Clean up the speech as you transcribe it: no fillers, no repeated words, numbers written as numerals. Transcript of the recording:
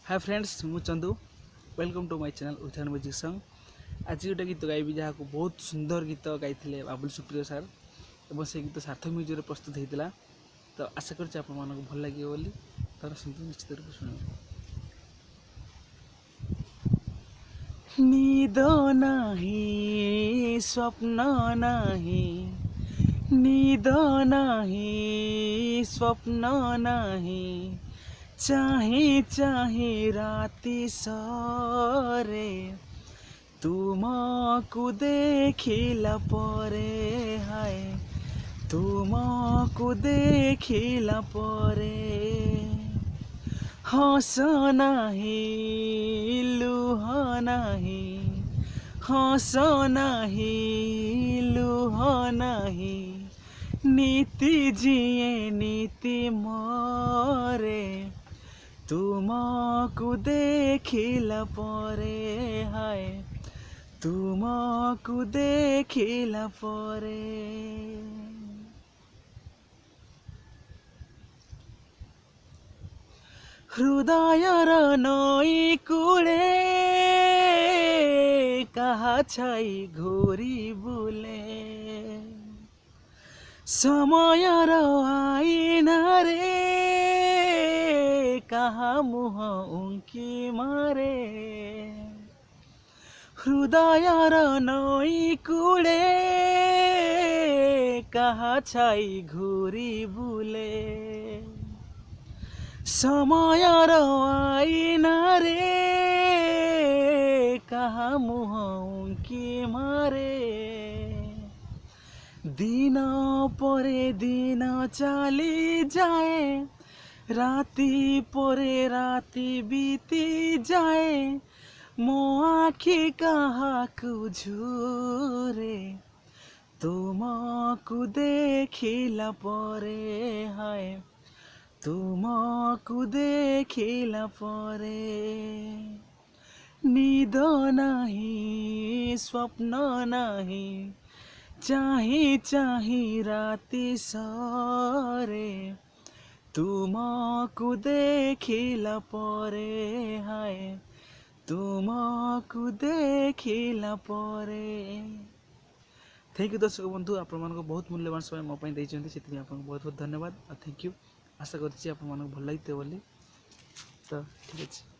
हाय friends मु Chandu welcome to my channel Utthan music song. आज गोटे गीत गाइबी जहाँ को बहुत सुंदर गीत गाई बाबुल सुप्रिय सार और से गीत सार्थक म्यूजिक प्रस्तुत होता। तो आशा कर भल लगे बोली तर निश्चित रूप शुणे। नीद नाही स्वप्न नाही, नीद नाही स्वप्न नाही, चाहे चाहे राति सरे तुमको देखिला परे, हाय तुमको देखिला परे, हस नाही लुह नाही, हस नाही लुह नाही, नीति जिए नीति मरे तुमको देखिला परे, हाय तुमको देखिला परे। हृदयर नई कूले कहा छाई घोरी बुले, समयर आईना रे कहा मुह उंकी मारे, हृदयर नई कूले कहा छाई घोरी बुले, समयर आईना रे कहा मुह उंकी मारे, दिन परे दिन चली जाए, राति परे राति बीती जाए, मो आखि कहा झूरे तुमको देखिला परे, हाय तुमको देखिला परे, नीद नाही स्वप्न नाही, चाहे चाहे राति सरे तुमको देखिला परे, हाय तुमको देखिला परे। थैंक यू दर्शक बंधु, आपण बहुत मूल्यवान समय मो देते से बहुत बहुत धन्यवाद। Thank you. आशा कर भल लगे बोली। तो ठीक है।